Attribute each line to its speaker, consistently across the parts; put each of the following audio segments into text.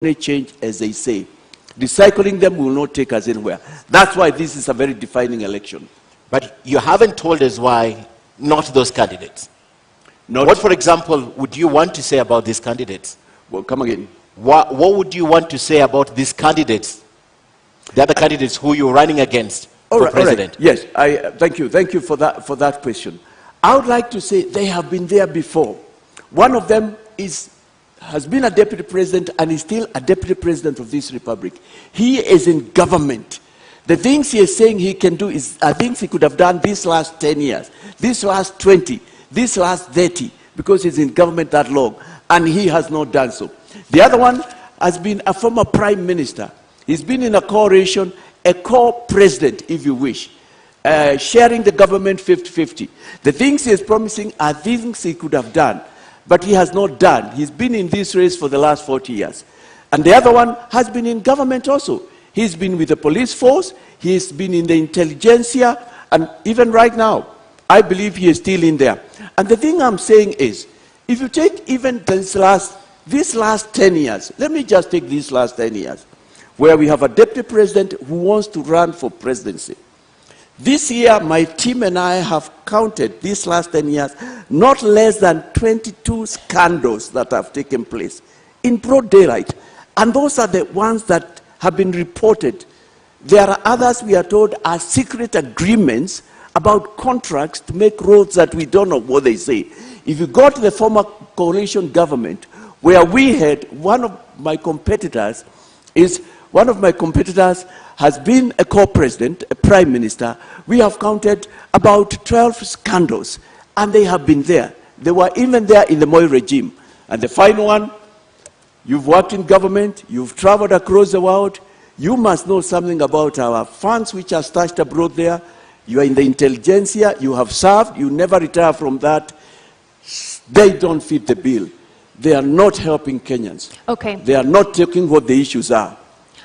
Speaker 1: change, as they say. Recycling them will not take us anywhere. That's why this is a very defining election.
Speaker 2: But you haven't told us why not those candidates. What, for example, would you want to say about these candidates?
Speaker 1: Well, come again.
Speaker 2: What would you want to say about these candidates, the other candidates who you're running against for president?
Speaker 1: All right. Yes, thank you. Thank you for that question. I would like to say they have been there before. One of them has been a deputy president and is still a deputy president of this republic. He is in government. The things he is saying he can do is things he could have done these last 10 years, this last 20, this last 30, because he's in government that long, and he has not done so. The other one has been a former prime minister. He's been in a coalition, a co-president, if you wish, sharing the government 50-50. The things he is promising are things he could have done, but he has not done. He's been in this race for the last 40 years. And the other one has been in government also. He's been with the police force, he's been in the intelligentsia, and even right now, I believe he is still in there. And the thing I'm saying is, if you take even this last 10 years, let me just take these last 10 years, where we have a deputy president who wants to run for presidency. This year, my team and I have counted these last 10 years, not less than 22 scandals that have taken place in broad daylight. And those are the ones that have been reported. There are others, we are told, are secret agreements about contracts to make roads that we don't know what they say. If you go to the former coalition government, where we had one of my competitors has been a co-president, a prime minister. We have counted about 12 scandals, and they have been there. They were even there in the Mwaure regime. And the final one, you've worked in government, you've traveled across the world, you must know something about our funds which are stashed abroad there. You are in the intelligentsia, you have served, you never retire from that. They don't fit the bill. They are not helping Kenyans.
Speaker 3: Okay.
Speaker 1: They are not taking what the issues are.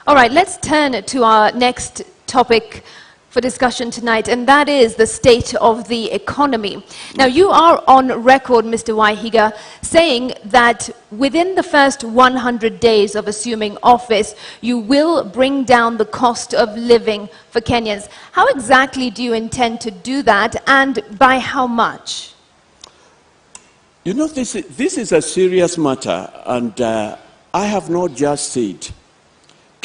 Speaker 3: All right, let's turn to our next topic for discussion tonight, and that is the state of the economy. Now, you are on record, Mr. Wahiga, saying that within the first 100 days of assuming office, you will bring down the cost of living for Kenyans. How exactly do you intend to do that, and by how much?
Speaker 1: You know, this is a serious matter, and I have not just said.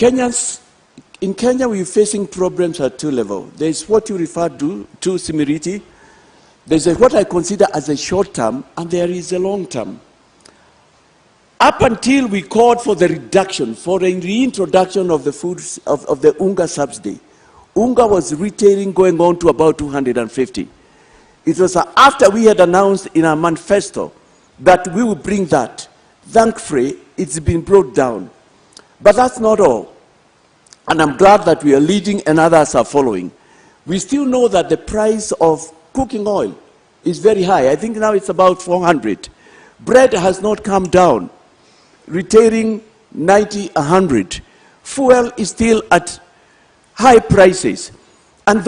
Speaker 1: In Kenya, we're facing problems at two levels. There's what you refer to similarity. There's what I consider as a short term, and there is a long term. Up until we called for the reduction, for the reintroduction of the foods, of the unga subsidy, unga was retailing going on to about 250. It was after we had announced in our manifesto that we will bring that. Thankfully, it's been brought down. But that's not all. And I'm glad that we are leading and others are following. We still know that the price of cooking oil is very high. I think now it's about 400. Bread has not come down, retailing 90, 100. Fuel is still at high prices. And those